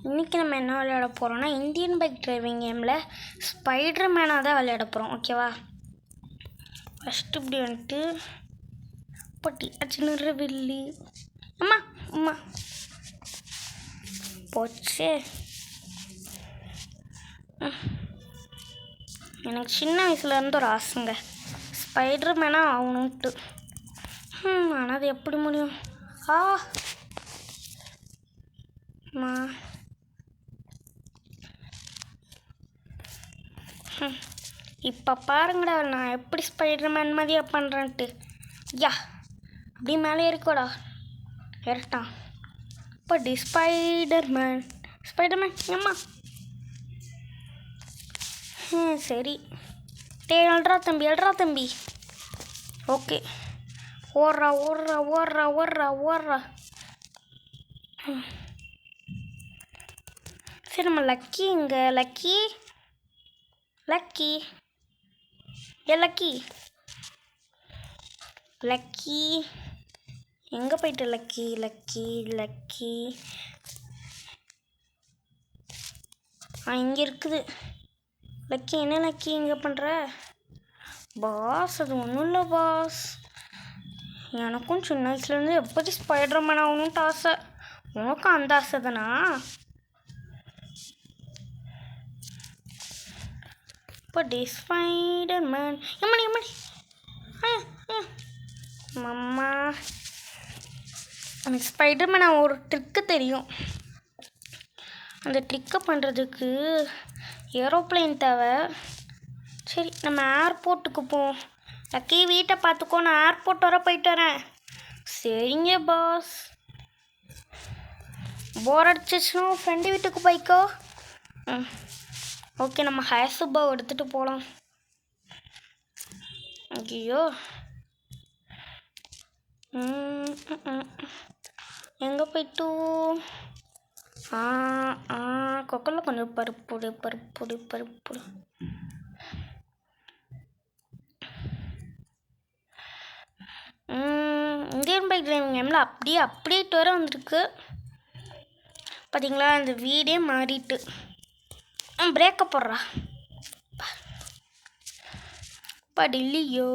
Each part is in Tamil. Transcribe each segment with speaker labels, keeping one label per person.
Speaker 1: இன்றைக்கி நம்ம என்ன விளையாட போகிறோம்னா இந்தியன் பைக் டிரைவிங் கேமில் ஸ்பைடர் மேனாக தான் விளையாட போகிறோம். ஓகேவா? ஃபஸ்ட்டு இப்படி வந்துட்டு பொட்டி சின்ன வில்லி அம்மா அம்மா போச்சு. எனக்கு சின்ன வயசுலேருந்து ஒரு ஆசைங்க ஸ்பைடர் மேனாக ஆகணுன்ட்டு. ஆனால் அது எப்படி முடியும்? அம்மா இப்போ பாருங்கடா நான் எப்படி ஸ்பைடர் மேன் மாதிரியா பண்ணுறேன்ட்டு. யா அப்படி மேலே இருக்கோடா ஏறட்டான். இப்போ ஸ்பைடர் மேன் அம்மா சரி எழுறா தம்பி. ஓகே ஓடுறா ஓடுறா ஓடுறா ஓடுறா ஓடுறா. சரி நம்ம லக்கி இங்கே லக்கி எங்கே போயிட்டு லக்கி இங்கே இருக்குது லக்கி. என்ன லக்கி இங்கே பண்ணுற? பாஸ் அது ஒன்றும் இல்லை பாஸ், எனக்கும் சின்ன வயசுலேருந்து எப்படி ஸ்பைடர் மேன் ஆகணுன்ட்டு ஆசை. உனக்கும் அந்த ஆசை தானா? இப்போ ஸ்பைடர் மேன் எம்மடி மம்மா எனக்கு ஸ்பைடர் மேன் ஒரு ட்ரிக்கு தெரியும். அந்த ட்ரிக்கை பண்ணுறதுக்கு ஏரோப்ளேன் தேவை. சரி நம்ம ஏர்போர்ட்டுக்கு போவோம். லக்கி வீட்டை பார்த்துக்கோ, நான் ஏர்போர்ட் வர போயிட்டு வரேன். சரிங்க பாஸ். போர் அடிச்சிச்சுன்னா ஃப்ரெண்டு வீட்டுக்கு போய்க்கோ. ஓகே நம்ம ஹேசுபாவை எடுத்துகிட்டு போகலாம். ஐயோ எங்கே போயிட்டு கொக்கரில் கொஞ்சம் பருப்புடு. இந்தியன் பைக் டிரைவிங் கேமில் அப்படியே அப்டேட் வர வந்திருக்கு பார்த்தீங்களா? இந்த வீடே மாறிட்டு. பிரேக்கை போடுறா படில்லையோ.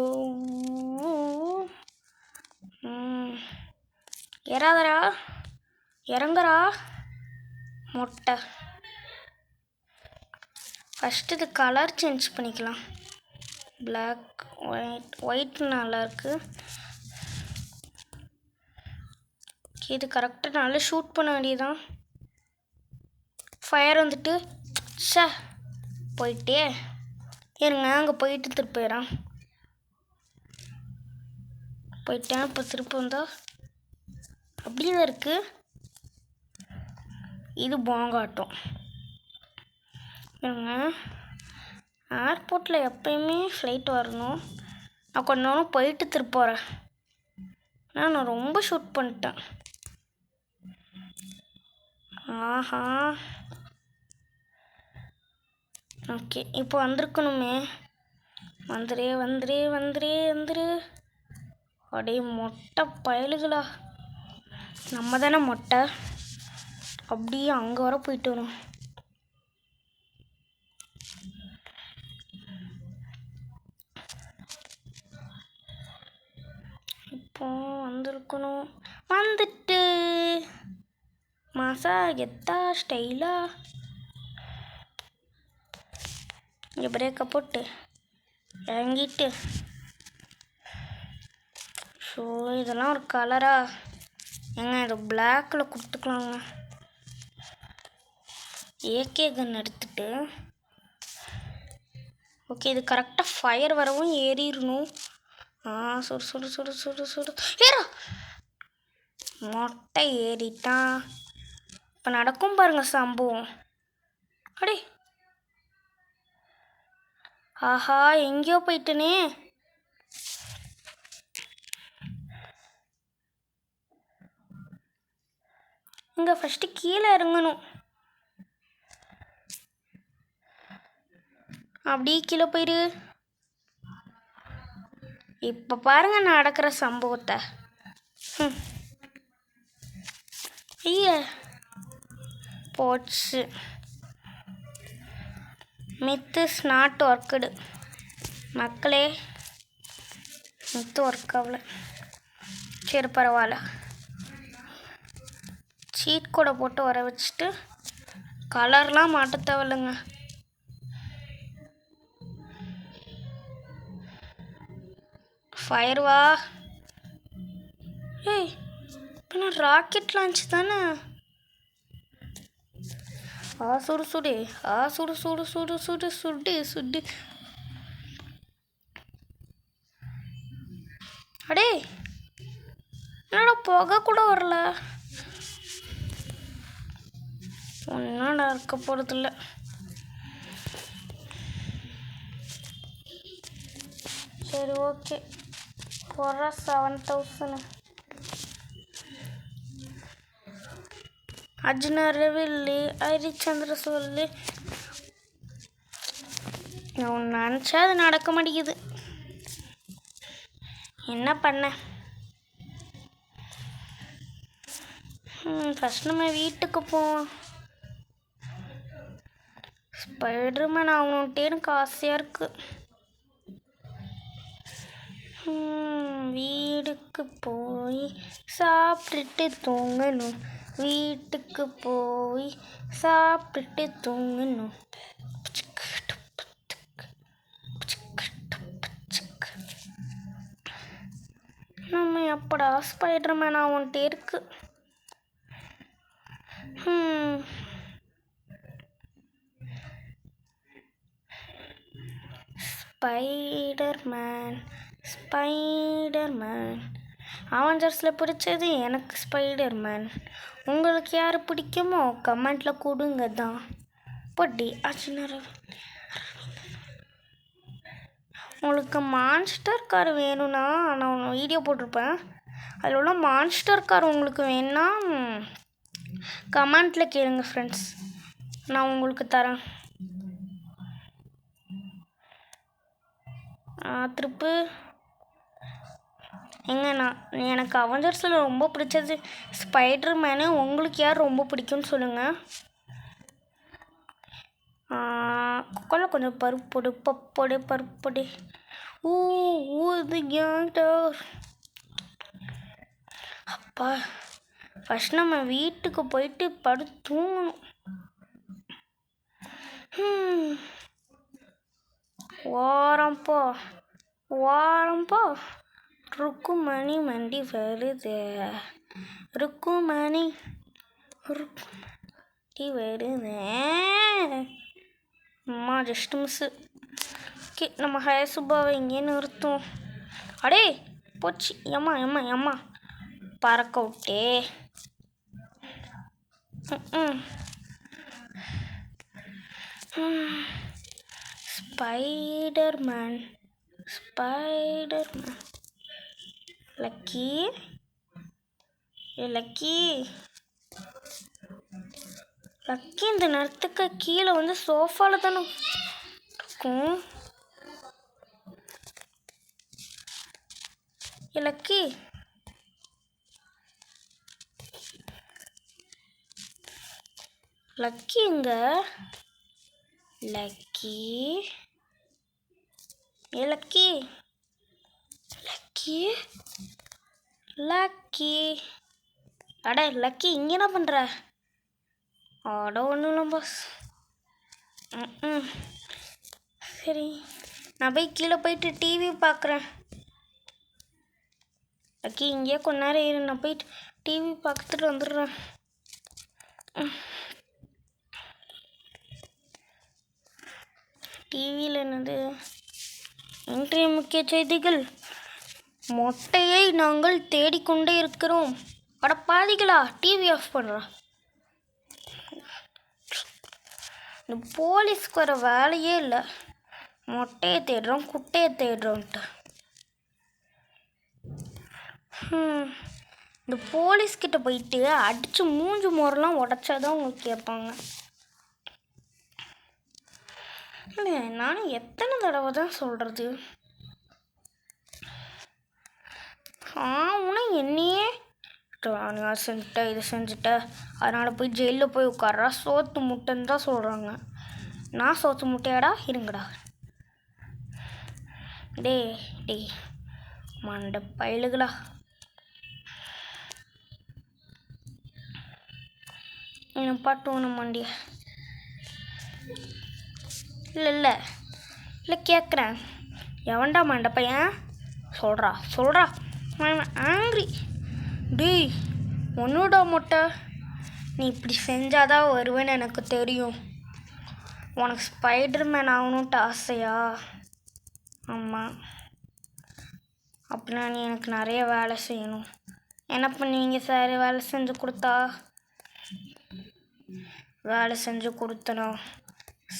Speaker 1: ஏறாதரா இறங்குறா மொட்டை. ஃபஸ்ட்டு இது கலர் சேஞ்ச் பண்ணிக்கலாம். பிளாக் ஒயிட் நல்லாயிருக்கு. இது கரெக்டாக நல்லா ஷூட் பண்ண வேண்டியதுதான். ஃபயர் வந்துட்டு போயிட்டே இருங்க. அங்கே போயிட்டு திருப்பிடுறான். போயிட்டேன். இப்போ திருப்பி வந்தால் அப்படி தான் இருக்குது. இது பாங்காட்டம். இருங்க, ஏர்போர்ட்டில் எப்பயுமே ஃப்ளைட் வரணும். நான் கொஞ்ச நேரம் போயிட்டு திருப்ப போகிறேன். நான் ரொம்ப ஷூட் பண்ணிட்டேன். ஆஹா ஓகே இப்போ வந்திருக்கணுமே. வந்துரு. அடே மொட்டை பயலுகளா, நம்ம தானே மொட்டை. அப்படியே அங்கே வர போயிட்டு வரும். இப்போ வந்திருக்கணும். வந்துட்டு மாசா எத்தா ஸ்டைலா இங்கே பிரேக்கை போட்டு இறங்கிட்டு. ஸோ இதெல்லாம் ஒரு கலரா இது பிளாக்கில் கொடுத்துக்கலாங்க. ஏகே கன் எடுத்துட்டு ஓகே இது கரெக்டாக ஃபயர் வரவும் ஏறிடணும். சுடு ஏறா மொட்டை ஏறிட்டான். இப்போ நடக்கும் பாருங்க சம்பவம். அடே ஆஹா எங்கேயோ போயிட்டனே. இங்கே ஃபஸ்ட்டு கீழே இறங்கணும். அப்படியே கீழே போயிரு. இப்போ பாருங்க நடக்கிற சம்பவத்தை. ஐயா போச்சு. மித் இஸ் நாட் ஒர்க்குடு மக்களே. மித்து ஒர்க் ஆகல. சரி பரவாயில்ல. சீட் கூட போட்டு வர வச்சுட்டு கலர்லாம் மாட்ட தேவையில்லைங்க. ஃபயர் வா. ஏய் பின்ன ராக்கெட் லான்ச் தானே. சுடு சுடு சுடு சுடு சுடு சுடு சுடு சுடு. அடே என்னடா புகை கூட வரல. ஒன்றும் இருக்க போகிறதில்ல. சரி ஓகே போடுற 7000. அர்ஜுனரவில்லி ஹரிச்சந்திர சொல்லி நான் நினச்சா அது நடக்க மாட்டேங்குது. என்ன பண்ண? ஃபஸ்ட் நம்ம வீட்டுக்கு போவோம். ஸ்பைடர்மேன் ஆகணுன்ட்டே எனக்கு ஆசையாக இருக்குது. வீட்டுக்கு போய் சாப்பிட்டுட்டு தூங்கணும். வீட்டுக்கு போய் சாப்பிட்டுட்டு தூங்கணும். நம்ம எப்படா ஸ்பைடர்மேன் ஆகணுன்ட்டே இருக்கு. ஸ்பைடர்மேன் ஸ்பைடர்மேன் அவெஞ்சர்ஸில் பிடிச்சது எனக்கு ஸ்பைடர்மேன். உங்களுக்கு யார் பிடிக்குமோ கமெண்டில் கொடுங்க தான். பொட்டி அர்ஜுனர். உங்களுக்கு மான்ஸ்டர் கார் வேணும்னா நான் ஒன்று வீடியோ போட்டிருப்பேன். அதில் உள்ள மான்ஸ்டர் கார் உங்களுக்கு வேணும்னா கமெண்டில் கேளுங்க ஃப்ரெண்ட்ஸ், நான் உங்களுக்கு தரேன். திருப்பு எங்கண்ணா எனக்கு அவெஞ்சர்ஸில் ரொம்ப பிடிச்சது ஸ்பைடர்மேனு. உங்களுக்கு யார் ரொம்ப பிடிக்கும்னு சொல்லுங்கள். குக்கரில் கொஞ்சம் பருப்பொடு பப்பொடு பருப்பொடு. ஊது கேண்டர். அப்பா ஃபஸ்ட் நம்ம வீட்டுக்கு போயிட்டு படுத்து தூங்கணும். ஓரம்போ ஓரம்போ ருக்குமணி மண்டி வருது. ருக்குமணி ருக்குமண்டி வருது. அம்மா ஜஸ்ட் மிஸ்ஸு. ஓகே நம்ம ஹய சுப்பாவை இங்கே நிறுத்தும். அடே போச்சு. ஏம்மா ஏம்மா ஏம்மா பறக்க விட்டே. Spiderman Spiderman. Lucky lucky lucky இந்த நேரத்துக்கு கீழே வந்து சோஃபாவில் தானே இருக்கும். லக்கி லக்கி எங்க? Lucky lucky lucky lucky. அட லக்கி இங்கே என்ன பண்ணுற? அட ஒன்றும் இல்லை பாஸ். சரி நான் போய் கீழே போயிட்டு டிவி பார்க்குறேன். லக்கி இங்கேயே கொஞ்ச நேரம் இரு, நான் போயிட்டு டிவி பார்த்துட்டு வந்துடுறேன். டிவியில் என்னது? இன்றைய முக்கிய செய்திகள். மொட்டையை நாங்கள் தேடிக்கொண்டே இருக்கிறோம். அட பாதிகளா டிவி ஆஃப் பண்ணுறா. இந்த போலீஸ்க்கு வர வேலையே இல்லை. மொட்டையை தேடுறோம் குட்டையை தேடுறோன்ட்டு. இந்த போலீஸ்கிட்ட போயிட்டு அடித்து மூஞ்சி மோரெலாம் உடச்சாதான் உங்களுக்கு கேட்பாங்க. நானும் எத்தனை தடவை தான் சொல்கிறது? உனா என்னையே நான் செஞ்சுட்டேன் இதை செஞ்சுட்டேன் அதனால் போய் ஜெயிலில் போய் உட்கார்றா சோத்து முட்டைன்னு தான் சொல்கிறாங்க. நான் சோத்து முட்டையாடா இருங்கடா. டே மண்டை பயலுகளா. என்ன பாட்டு ஒன்று மண்டிய இல்லை கேட்குறேன். எவன்டா மண்டை பையன் சொல்கிறா ஆங்க்ரி. டேய் ஒன்றுடா மொட்டை, நீ இப்படி செஞ்சாதான் வருவேன்னு எனக்கு தெரியும். உனக்கு ஸ்பைடர்மேன் ஆகணுன்ட்டு ஆசையா? ஆமாம். அப்படின்னா நீ எனக்கு நிறைய வேலை செய்யணும். என்ன பண்ணுவீங்க சார் வேலை செஞ்சு கொடுத்தா? வேலை செஞ்சு கொடுத்தனா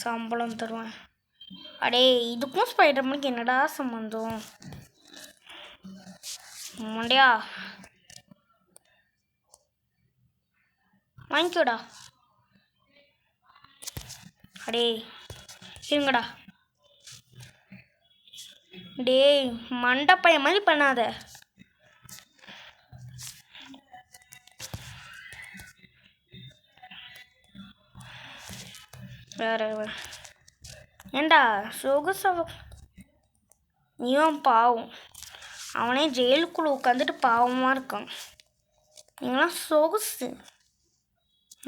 Speaker 1: சம்பளம் தருவேன். அடே இதுக்கும் ஸ்பைடர்மேனுக்கு என்னடா சம்மந்தம்? மண்டியா வாங்கிக்கோடா. அடே இருங்கடா. டேய் மண்டை பையன் மாதிரி பண்ணாத. வேற ஏண்டா சொகுசவ நீயும் பாவம். அவனே ஜெயிலுக்குள்ளே உட்காந்துட்டு பாவமாக இருக்கான். நீங்களாம் சொகுசு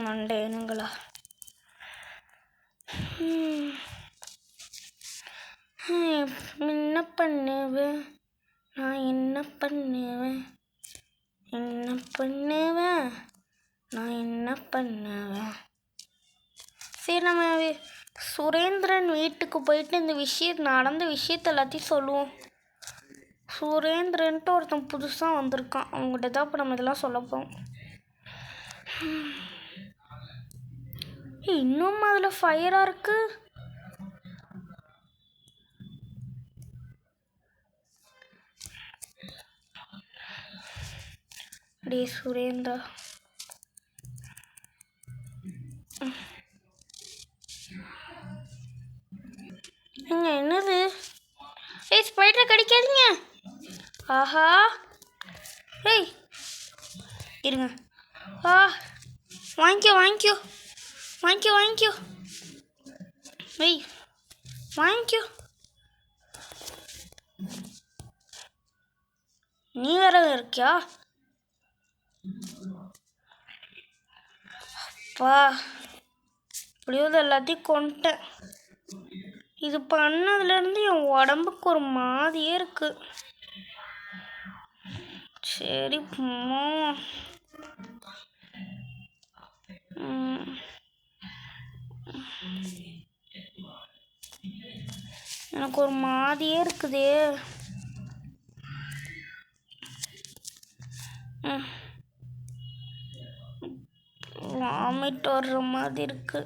Speaker 1: மண்டேனுங்களா. என்ன பண்ணுவேன் நான் என்ன பண்ணுவேன் சரி நம்ம சுரேந்திரன் வீட்டுக்கு போயிட்டு இந்த நடந்த விஷயத்த எல்லாத்தையும் சொல்லுவோம். சுரேந்திரன்ட்டு ஒருத்தன் புதுசாக வந்திருக்கான். அவங்ககிட்ட தான் இப்போ நம்ம இதெல்லாம் சொல்லப்போம். இன்னும் அதில் ஃபயராக இருக்கு. டே சுரேந்தா என்னது? ஸ்பைடரை கடிக்காதீங்க. ஆஹா இருங்க. வாங்கிக்கோ வாங்கிக்கோ. நீ வேற இருக்கியா? அப்பா இப்படியாவது எல்லாத்தையும் கொண்டுட்டேன். இது பண்ணதுலேருந்து என் உடம்புக்கு ஒரு மாதிரியே இருக்கு. சரி எனக்கு ஒரு மாதிரியே இருக்குதே. வாமிட் வர்ற மாதிரி இருக்கு.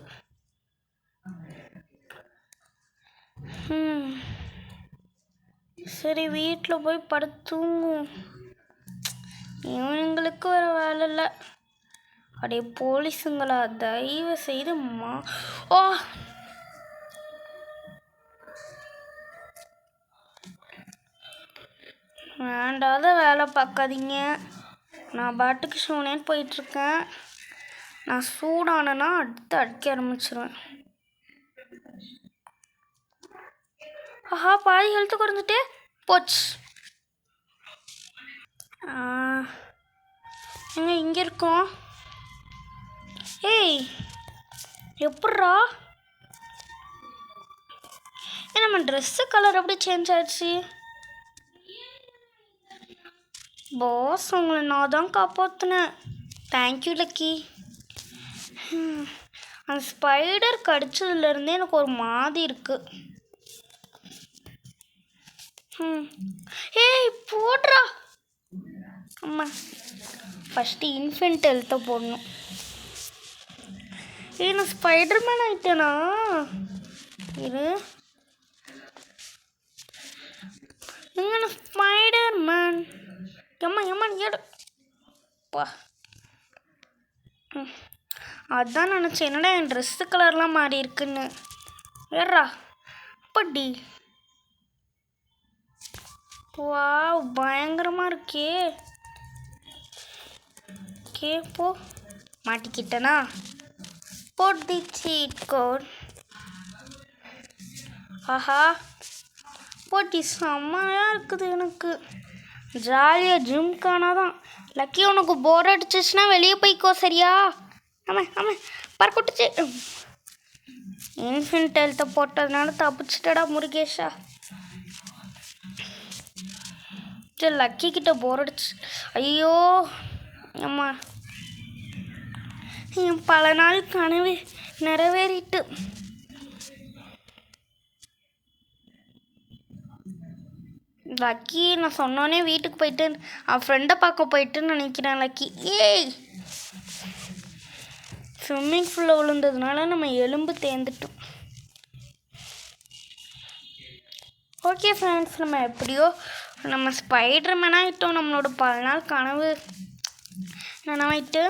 Speaker 1: சரி வீட்டில் போய் படுத்துங்கும். இவனுங்களுக்கு வேற வேலை இல்லை. அப்படியே போலீஸுங்களா தயவு செய்து வேண்டாத வேலை பார்க்காதீங்க. நான் பாட்டுக்கு சூனேன்னு போயிட்டுருக்கேன். நான் சூடானேன்னா அடுத்து அடிக்க ஆரம்பிச்சிருவேன். பாதி ஹெல்த்து குறைஞ்சிட்டே போச்சு. இங்கே இருக்கோம். எப்பட்றா நம்ம ட்ரெஸ்ஸு கலர் எப்படி சேஞ்ச் ஆயிடுச்சு? பாஸ் உங்களை நான் தான் காப்பாற்றினேன். Thank you Lucky. அந்த ஸ்பைடர் கடிச்சதுலேருந்தே எனக்கு ஒரு மாதிரி இருக்கு. போடுறா. அம்மா ஃபஸ்ட்டு இன்ஃபென்ட் ஹெல்த்தை போடணும். நான் ஸ்பைடர்மேன் ஆயிட்டேனா? இது நான் ஸ்பைடர்மேன். எம்மா ஏடுப்பா. அதான் நினச்சேன் என்னடா என் ட்ரெஸ்ஸு கலர்லாம் மாறி இருக்குன்னு. ஏறா அப்படி பயங்கரமாக இருக்கே. ஓகே போ. மாட்டிக்கிட்டனா? போட் தி சீட் கோட். ஆஹா, போட்டி செம்மையாக இருக்குது. எனக்கு ஜாலியாக ஜிம்கானா தான். லக்கி, உனக்கு போர் அடிச்சிச்சுன்னா வெளியே போய்க்கோ, சரியா? ஆமாம் ஆமாம், பறக்கொட்டுச்சு. இன்ஃபினிட் ஹெல்த்தை போட்டதுனால தப்பிச்சிட்டடா முருகேஷா. சரி, லக்கி கிட்ட போர் அடிச்சு. ஐயோ அம்மா, என் பல நாள் கனவு நிறைவேறிட்டு. லக்கி நான் சொன்னோன்னே வீட்டுக்கு போயிட்டு அவன் ஃப்ரெண்டை பார்க்க போயிட்டுன்னு நினைக்கிறேன். லக்கி ஏய், ஸ்விம்மிங் பூலில் விழுந்ததுனால நம்ம எலும்பு தேர்ந்துட்டோம். ஓகே ஃப்ரெண்ட்ஸ், நம்ம எப்படியோ நம்ம ஸ்பைடர்மேன் ஆகிட்டோம். நம்மளோட பல நாள் கனவு நனவாயிட்டு.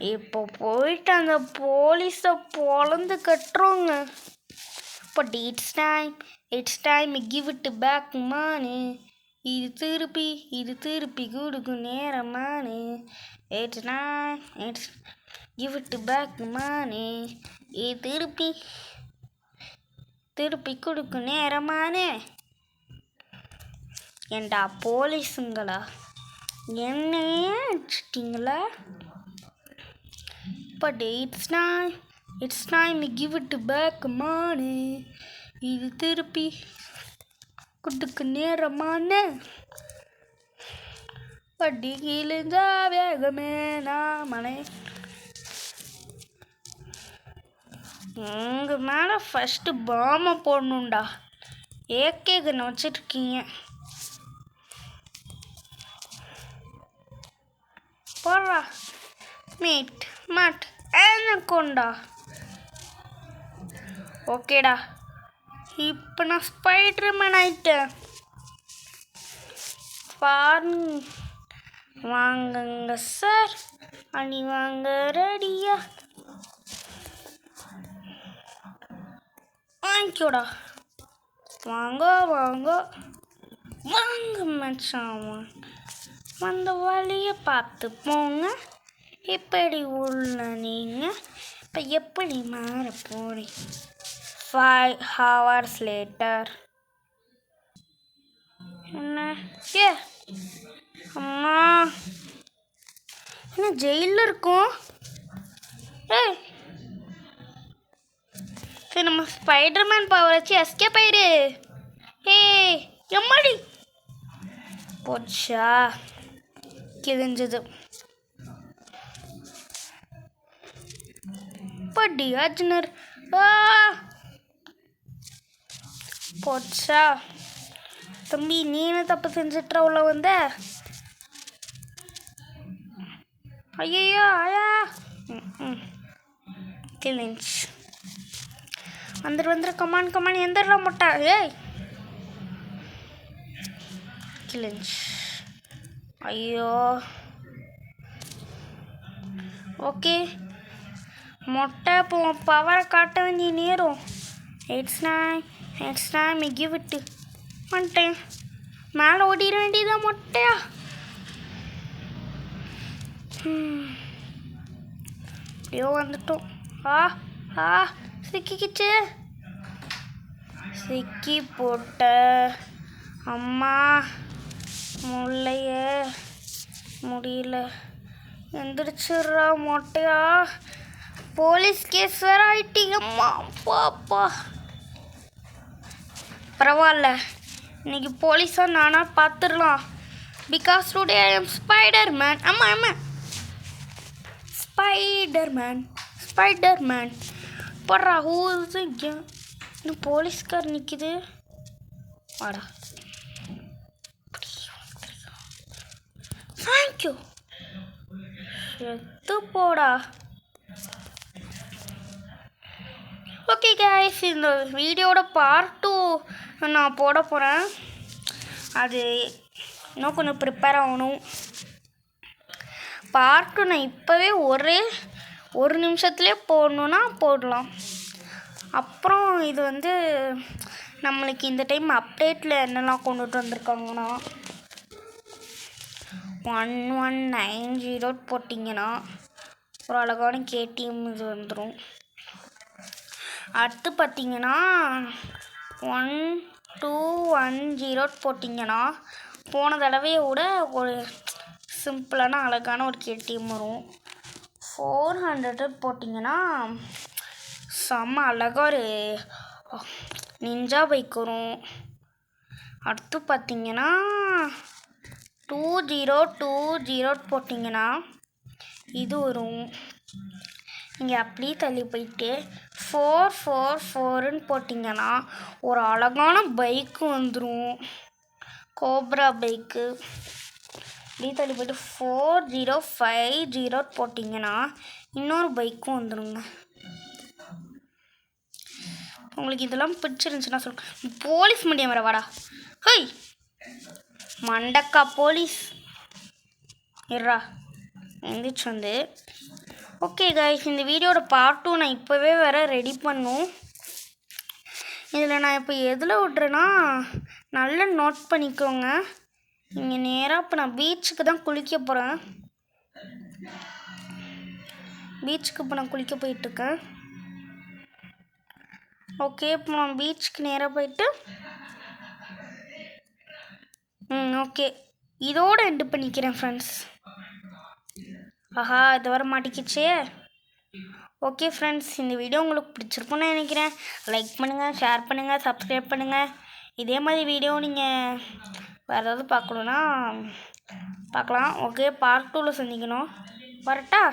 Speaker 1: இப்போ போயிட்டு அந்த போலீஸை பொழந்து கட்டுறோங்க. But it's time give it back மானு. இது திருப்பி கொடுக்கு நேரமானு. இட்ஸ் கிவ் இட் பேக் மானு. இது திருப்பி கொடுக்கு நேரமானு. ஏண்டா போலீஸுங்களா, என்னையே அடிச்சிட்டிங்களா? But it's time give it back மானு. இது திருப்பி கொடுக்கு நேரமானு. பட்டி கிழிஞ்சா வேகமே நாமனே. உங்கள் மேலே ஃபஸ்ட்டு பாமை போடணுண்டா. ஏகே கண்ணை வச்சிட்ருக்கீங்க. போடுறா மாட் என்ன கொண்டா. ஓகேடா, இப்போ நான் ஸ்பைடர்மேன் ஆயிட்டேன். வாங்குங்க சார், அணி வாங்க ரெடியா? வாங்கிக்கோடா. வாங்க மச்சான். வந்த வழியை பார்த்து போங்க. எப்படி உள்ள நீங்கள் இப்போ எப்படி மாற போறீங்க? 5 hours later. என்ன அம்மா, என்ன ஜெயிலில் இருக்கோம்? சரி, நம்ம ஸ்பைடர்மேன் பவர் வச்சு எஸ்கேப் ஆயிரு. எம்மாடி போச்சா, கிழிஞ்சது. படி அர்ஜுனர் போச்சா. தம்பி, நீ என்ன தப்பு செஞ்சிட்ற உள்ள வந்த? ஐயோ ஆயா, கிழிஞ்ச். வந்துரு கமான் எந்திரா முட்டா. ஏய், கிழிஞ்ச். ஐயோ, ஓகே மொட்டை. இப்போ பவரை காட்ட வேண்டிய நேரம். It's time give it. வந்துட்டேன். மேலே ஓடிட வேண்டியதான் மொட்டையா. எப்படியோ வந்துட்டோம். சிக்கிக்கிச்சு. சிக்கி போட்ட அம்மா முள்ளைய முடியல. எந்திரிச்சிட்றா மொட்டையா. போலீஸ் கேஸ் வேற ஆயிட்டீங்கம்மா. பாப்பா பரவாயில்ல, இன்னைக்கு போலீஸாக நானா பார்த்துடலாம். Because today I am Spiderman. ஆமாம் ஸ்பைடர்மேன் போடுறா. ஊது இன்னும் போலீஸ்கார் நிற்கிது. வாடா. தேங்க்யூ. எத்து போடா. ஓகே கைஸ், இந்த வீடியோட பார்ட் 2 நான் போட போகிறேன். அது இன்னும் கொஞ்சம் ப்ரிப்பேர் ஆகணும். பார்ட் 2 நான் இப்போவே ஒரு நிமிஷத்துலேயே போடணுன்னா போடலாம். அப்புறம் இது வந்து நம்மளுக்கு இந்த டைம் அப்டேட்டில் என்னெல்லாம் கொண்டுட்டு வந்திருக்காங்கன்னா, 1190 போட்டிங்கன்னா ஒரு அழகான கேடிஎம் இது வந்துடும். அடுத்து பார்த்தீங்கன்னா 1210 போட்டிங்கன்னா போன தடவையை விட ஒரு சிம்பிளான அழகான ஒரு கேடிஎம் வரும். 400 போட்டிங்கன்னா செம்ம அழகாக ஒரு நிஞ்சா பைக் வரும். அடுத்து பார்த்தீங்கன்னா 2020 போட்டிங்கன்னா இது வரும். இங்கே அப்படியே தள்ளி போயிட்டு 444ன்னு போட்டிங்கன்னா ஒரு அழகான பைக்கு வந்துடும், கோப்ரா பைக்கு. அப்படியே தள்ளி போயிட்டு 4050 போட்டிங்கன்னா இன்னொரு பைக்கும் வந்துடுங்க. உங்களுக்கு இதெல்லாம் பிடிச்சிருந்துச்சுன்னா சொல்லுங்கள். போலீஸ் மீடியம் வர வாடா. ஹை மண்டக்கா போலீஸ் இருறா எந்திரிச்சு வந்து. ஓகே கைஸ், இந்த வீடியோட பார்ட் 2 நான் இப்போவே வேறு ரெடி பண்ணும். இதில் நான் இப்போ எதில் விட்றேன்னா நல்லா நோட் பண்ணிக்கோங்க. இங்கே நேராக இப்போ நான் பீச்சுக்கு தான் குளிக்க போகிறேன். பீச்சுக்கு இப்போ நான் குளிக்க போயிட்டுருக்கேன். ஓகே, இப்போ நான் பீச்சுக்கு நேராக போயிட்டு ஓகே இதோட எண்டு பண்ணிக்கிறேன் ஃப்ரெண்ட்ஸ். ஆஹா, இது வர மாட்டிக்கிச்சே. ஓகே ஃப்ரெண்ட்ஸ், இந்த வீடியோ உங்களுக்கு பிடிச்சிருக்குன்னு நினைக்கிறேன். லைக் பண்ணுங்கள், ஷேர் பண்ணுங்கள், சப்ஸ்கிரைப் பண்ணுங்கள். இதே மாதிரி வீடியோ நீங்கள் வேறு ஏதாவது பார்க்கணுன்னா பார்க்கலாம். ஓகே, பார்ட் 2ல் சந்திக்கணும். வரட்டா?